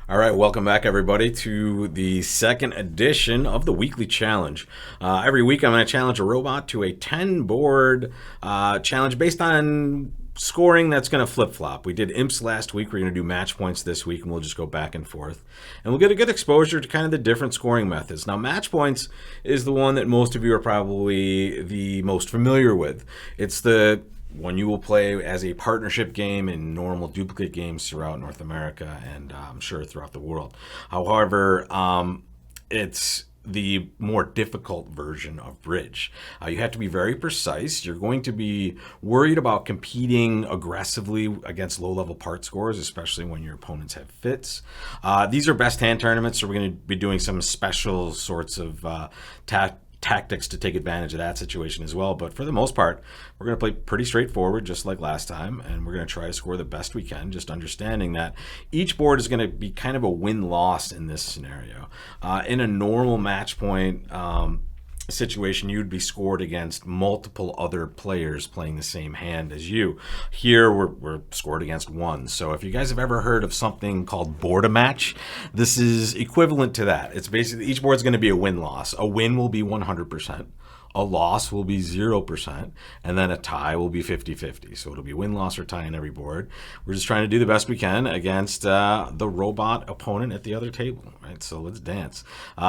All right, welcome back, everybody, to the second edition of the weekly challenge. Every week, I'm going to challenge a robot to a 10-board challenge based on scoring that's going to flip-flop. We did imps last week. We're going to do match points this week, and we'll just go back and forth. And we'll get a good exposure to kind of the different scoring methods. Now, match points is the one that most of you are probably the most familiar with. It's the one you will play as a partnership game in normal duplicate games throughout North America and I'm sure throughout the world. However, it's the more difficult version of bridge. You have to be very precise. You're going to be worried about competing aggressively against low-level part scores, especially when your opponents have fits. These are best hand tournaments, so we're going to be doing some special sorts of tactics to take advantage of that situation as well. But for the most part, we're going to play pretty straightforward, just like last time, and we're going to try to score the best we can, just understanding that each board is going to be kind of a win-loss in this scenario. In a normal match point situation, you'd be scored against multiple other players playing the same hand as you. Here, we're scored against one. So if you guys have ever heard of something called board a match, this is equivalent to that. It's basically each board's going to be a win-loss. A win will be 100%. A loss will be 0%, and then a tie will be 50-50. So it'll be win, loss, or tie on every board. We're just trying to do the best we can against the robot opponent at the other table, right? So let's dance.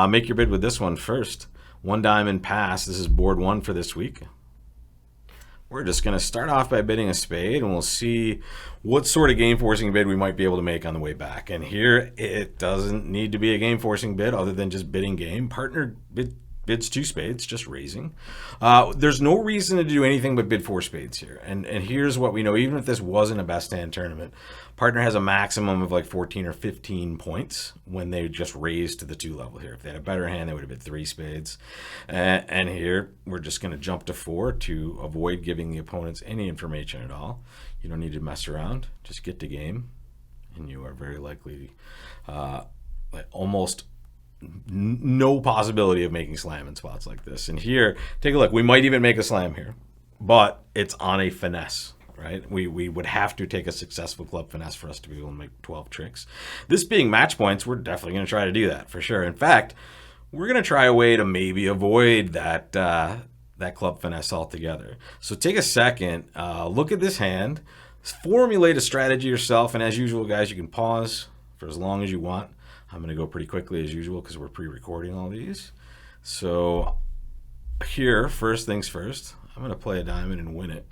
Make your bid with this one first. One diamond pass. This is board one for this week. We're just going to start off by bidding a spade, and we'll see what sort of game-forcing bid we might be able to make on the way back. And here, it doesn't need to be a game-forcing bid other than just bidding game. Partner bids two spades, just raising. There's no reason to do anything but bid four spades here. And here's what we know. Even if this wasn't a best hand tournament, partner has a maximum of like 14 or 15 points when they just raise to the two level here. If they had a better hand, they would have bid three spades. And here, we're just going to jump to four to avoid giving the opponents any information at all. You don't need to mess around. Just get to game. And you are very likely almost no possibility of making slam in spots like this. And here, take a look. We might even make a slam here, but it's on a finesse, right? We would have to take a successful club finesse for us to be able to make 12 tricks. This being match points, we're definitely going to try to do that for sure. In fact, we're going to try a way to maybe avoid that club finesse altogether. So take a second, look at this hand, formulate a strategy yourself, and as usual, guys, you can pause for as long as you want. I'm going to go pretty quickly as usual because we're pre-recording all these. So here, first things first, I'm going to play a diamond and win it.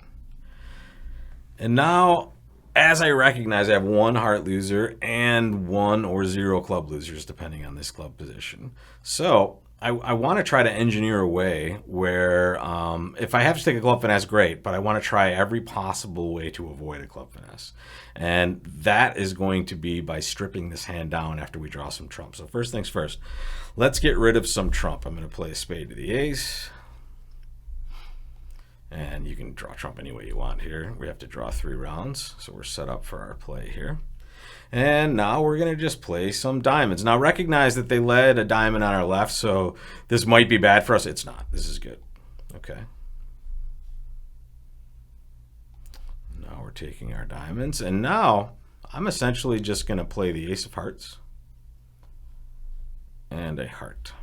And now, as I recognize, I have one heart loser and one or zero club losers, depending on this club position. So I want to try to engineer a way where if I have to take a club finesse, great, but I want to try every possible way to avoid a club finesse. And that is going to be by stripping this hand down after we draw some trump. So first things first, let's get rid of some trump. I'm going to play a spade to the ace. And you can draw trump any way you want here. We have to draw 3 rounds, so we're set up for our play here. And now we're going to just play some diamonds. Now recognize that they led a diamond on our left, so this might be bad for us. It's not. This is good. Okay. Now we're taking our diamonds, and now I'm essentially just going to play the ace of hearts and a heart.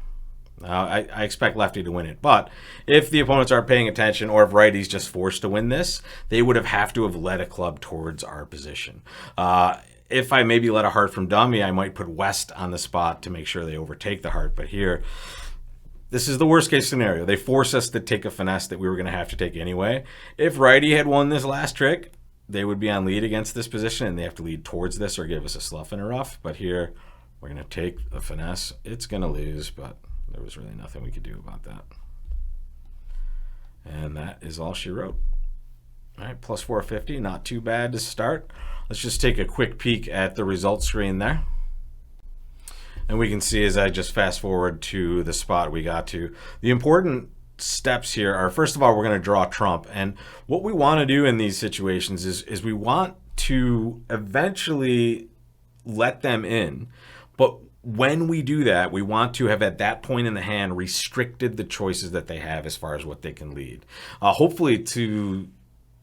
Now, I expect lefty to win it, but if the opponents aren't paying attention or if righty's just forced to win this, they would have to have led a club towards our position. If I maybe let a heart from dummy, I might put west on the spot to make sure they overtake the heart. But here, this is the worst case scenario. They force us to take a finesse that we were going to have to take anyway. If righty had won this last trick, they would be on lead against this position, and they have to lead towards this or give us a slough and a rough. But here, we're going to take the finesse. It's going to lose, but there was really nothing we could do about that. And that is all she wrote. All right, plus 450, not too bad to start. Let's just take a quick peek at the results screen there. And we can see as I just fast forward to the spot we got to, the important steps here are, first of all, we're going to draw trump. And what we want to do in these situations is we want to eventually let them in. But when we do that, we want to have at that point in the hand restricted the choices that they have as far as what they can lead. Hopefully to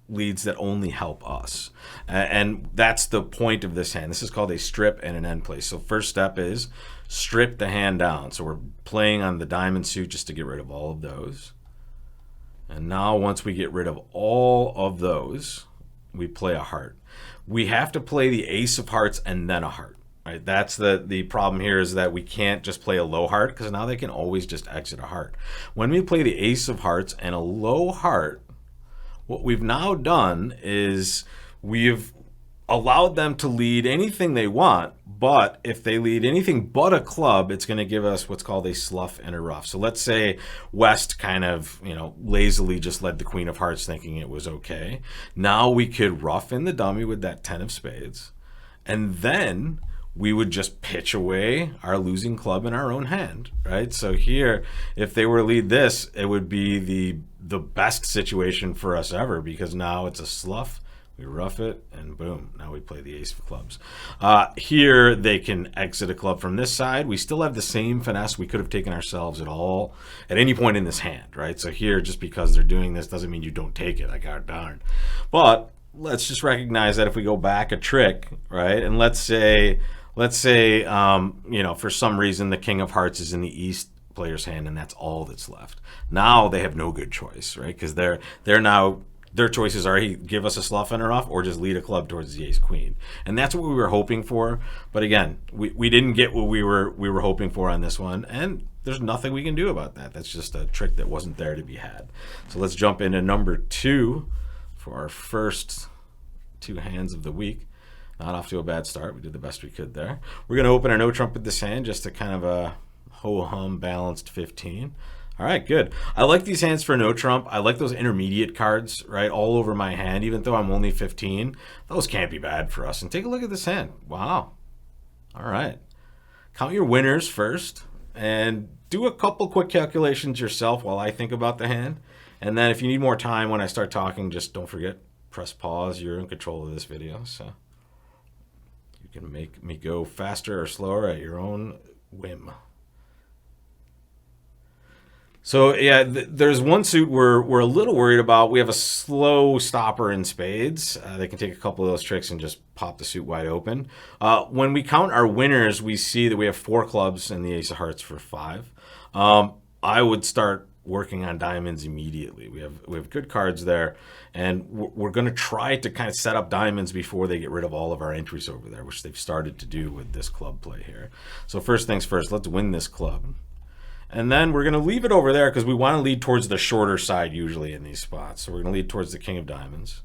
leads that only help us. And that's the point of this hand. This is called a strip and an end play. So first step is strip the hand down. So we're playing on the diamond suit just to get rid of all of those. And now once we get rid of all of those, we play a heart. We have to play the ace of hearts and then a heart. Right? That's the problem here, is that we can't just play a low heart, because now they can always just exit a heart. When we play the ace of hearts and a low heart, what we've now done is we've allowed them to lead anything they want, but if they lead anything but a club, it's going to give us what's called a slough and a ruff. So let's say West kind of, lazily just led the queen of hearts thinking it was okay. Now we could ruff in the dummy with that 10 of spades, and then we would just pitch away our losing club in our own hand, right? So here, if they were to lead this, it would be the best situation for us ever, because now it's a slough. We rough it, and boom, now we play the ace of clubs. Here, they can exit a club from this side. We still have the same finesse we could have taken ourselves at any point in this hand, right? So here, just because they're doing this doesn't mean you don't take it, like, god darn. But let's just recognize that if we go back a trick, right, and let's say, for some reason the king of hearts is in the east player's hand, and that's all that's left. Now they have no good choice, right? Because they're now, their choices are give us a slough and a ruff, or just lead a club towards the ace queen, and that's what we were hoping for. But again, we didn't get what we were hoping for on this one, and there's nothing we can do about that. That's just a trick that wasn't there to be had. So let's jump into number 2 for our first 2 hands of the week. Not off to a bad start. We did the best we could there. We're going to open our no trump with this hand, just a kind of a ho-hum balanced 15. All right, good. I like these hands for no trump. I like those intermediate cards, right, all over my hand, even though I'm only 15. Those can't be bad for us. And take a look at this hand. Wow. All right. Count your winners first, and do a couple quick calculations yourself while I think about the hand. And then if you need more time when I start talking, just don't forget, press pause. You're in control of this video, so you can make me go faster or slower at your own whim. So yeah, there's one suit we're a little worried about. We have a slow stopper in spades. They can take a couple of those tricks and just pop the suit wide open. When we count our winners, we see that we have 4 clubs and the ace of hearts for 5. I would start working on diamonds immediately. We have good cards there, and we're going to try to kind of set up diamonds before they get rid of all of our entries over there, which they've started to do with this club play here. So first things first, let's win this club. And then we're going to leave it over there because we want to lead towards the shorter side usually in these spots. So we're going to lead towards the king of diamonds.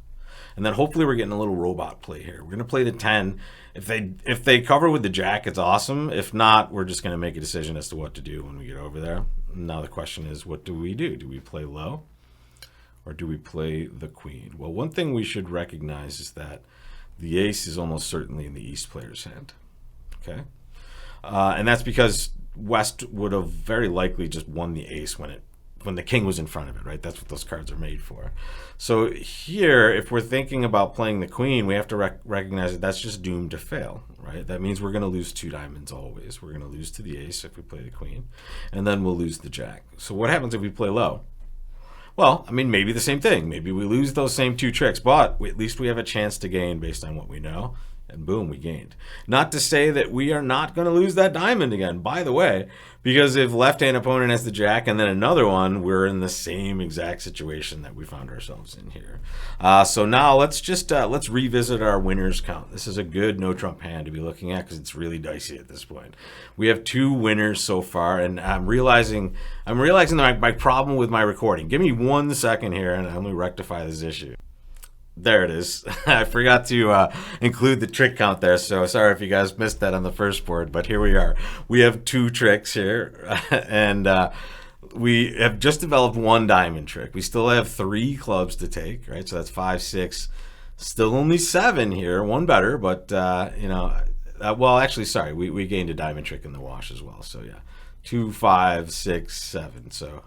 And then hopefully we're getting a little robot play here. We're going to play the 10. If they cover with the jack, it's awesome. If not, we're just going to make a decision as to what to do when we get over there. Now the question is, what do we do? Do we play low, or do we play the queen? Well, one thing we should recognize is that the ace is almost certainly in the east player's hand. Okay? And that's because West would have very likely just won the ace when the king was in front of it, right? That's what those cards are made for. So here, if we're thinking about playing the queen, we have to recognize that that's just doomed to fail, right? That means we're going to lose 2 diamonds always. We're going to lose to the ace if we play the queen, and then we'll lose the jack. So what happens if we play low? Well, I mean, maybe the same thing. Maybe we lose those same 2 tricks, but at least we have a chance to gain based on what we know. And boom, we gained. Not to say that we are not going to lose that diamond again, by the way, because if left-hand opponent has the jack and then another one, we're in the same exact situation that we found ourselves in here. So now let's revisit our winners count. This is a good no trump hand to be looking at because it's really dicey at this point. We have 2 winners so far, and I'm realizing that my problem with my recording. Give me 1 second here, and let me rectify this issue. There it is. I forgot to include the trick count there, so sorry if you guys missed that on the first board, but here we are. We have 2 tricks here, and we have just developed 1 diamond trick. We still have 3 clubs to take, right? So that's 5, 6, still only 7 here, 1 better, but, well, actually, sorry, we gained a diamond trick in the wash as well, so yeah. 2, 5, 6, 7. So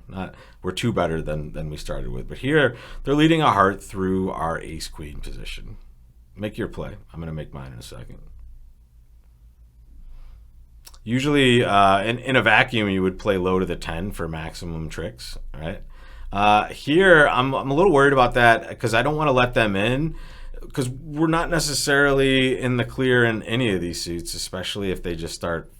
we're 2 better than we started with. But here, they're leading a heart through our ace-queen position. Make your play. I'm going to make mine in a second. Usually, in a vacuum, you would play low to the 10 for maximum tricks, right? Here, I'm a little worried about that because I don't want to let them in because we're not necessarily in the clear in any of these suits, especially if they just start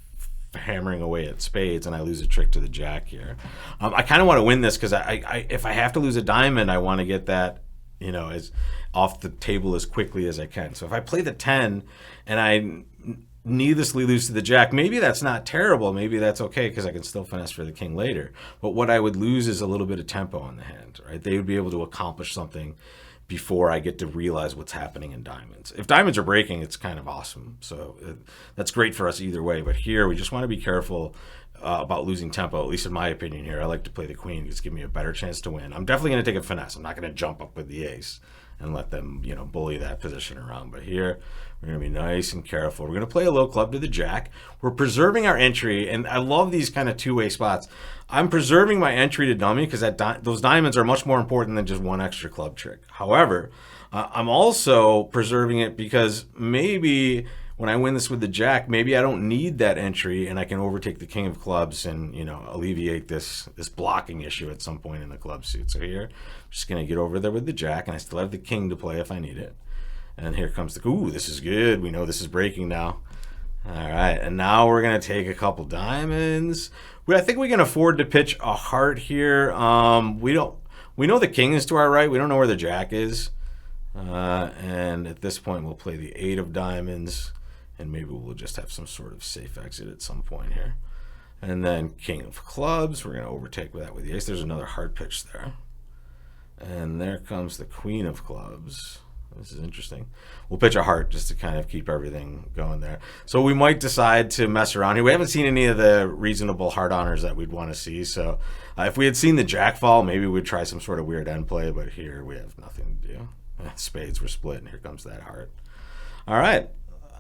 hammering away at spades and I lose a trick to the jack here. I kind of want to win this because if I have to lose a diamond, I want to get that, as off the table as quickly as I can. So if I play the 10 and I needlessly lose to the jack, maybe that's not terrible. Maybe that's okay because I can still finesse for the king later. But what I would lose is a little bit of tempo on the hand, right? They would be able to accomplish something before I get to realize what's happening in diamonds. If diamonds are breaking, it's kind of awesome. So that's great for us either way. But here, we just want to be careful about losing tempo, at least in my opinion here. I like to play the queen. It's giving me a better chance to win. I'm definitely going to take a finesse. I'm not going to jump up with the ace and let them, bully that position around. But here, we're going to be nice and careful. We're going to play a low club to the jack. We're preserving our entry, and I love these kind of two-way spots. I'm preserving my entry to dummy because those diamonds are much more important than just one extra club trick. However, I'm also preserving it because maybe when I win this with the jack, maybe I don't need that entry and I can overtake the king of clubs and, alleviate this blocking issue at some point in the club suit. So here, I'm just going to get over there with the jack, and I still have the king to play if I need it. And here comes ooh, this is good. We know this is breaking now. All right, and now we're going to take a couple diamonds. I think we can afford to pitch a heart here. We know the king is to our right. We don't know where the jack is. And at this point, we'll play the 8 of diamonds. And maybe we'll just have some sort of safe exit at some point here. And then king of clubs. We're going to overtake that with the ace. There's another heart pitch there. And there comes the queen of clubs. This is interesting. We'll pitch a heart just to kind of keep everything going there. So we might decide to mess around here. We haven't seen any of the reasonable heart honors that we'd want to see. So if we had seen the jack fall, maybe we'd try some sort of weird end play. But here we have nothing to do. Spades were split, and here comes that heart. All right.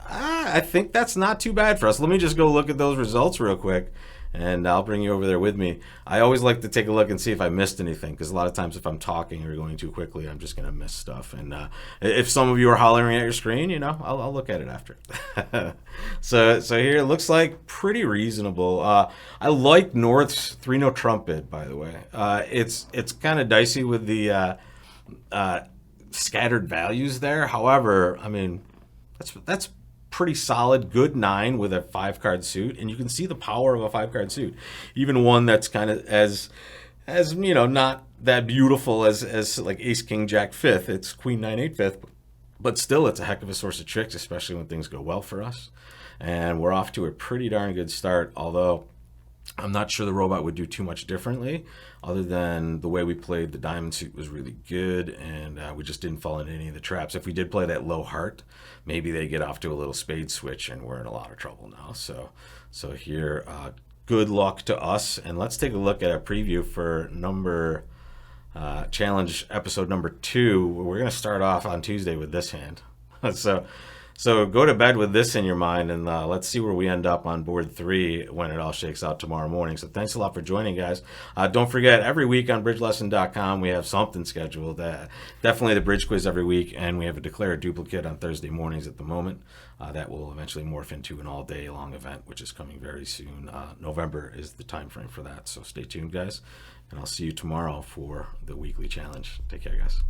I think that's not too bad for us. Let me just go look at those results real quick, and I'll bring you over there with me. I always like to take a look and see if I missed anything, because a lot of times if I'm talking or going too quickly, I'm just going to miss stuff. And if some of you are hollering at your screen, I'll look at it after. So here it looks like pretty reasonable. I like North's 3-note trumpet, by the way. It's kind of dicey with the scattered values there. However, I mean, that's pretty solid, good 9 with a 5-card suit, and you can see the power of a 5-card suit, even one that's kind of as not that beautiful as like ace king jack 5th. It's queen 9 8 5th, but still it's a heck of a source of tricks, especially when things go well for us. And we're off to a pretty darn good start, although I'm not sure the robot would do too much differently, other than the way we played the diamond suit was really good, and we just didn't fall into any of the traps. If we did play that low heart, maybe they get off to a little spade switch, and we're in a lot of trouble now. So here, good luck to us, and let's take a look at a preview for challenge episode number 2. We're going to start off on Tuesday with this hand. So go to bed with this in your mind, and let's see where we end up on board 3 when it all shakes out tomorrow morning. So thanks a lot for joining, guys. Don't forget, every week on bridgelesson.com, we have something scheduled. Definitely the bridge quiz every week, and we have a Declare a Duplicate on Thursday mornings at the moment. That will eventually morph into an all-day-long event, which is coming very soon. November is the time frame for that, so stay tuned, guys. And I'll see you tomorrow for the weekly challenge. Take care, guys.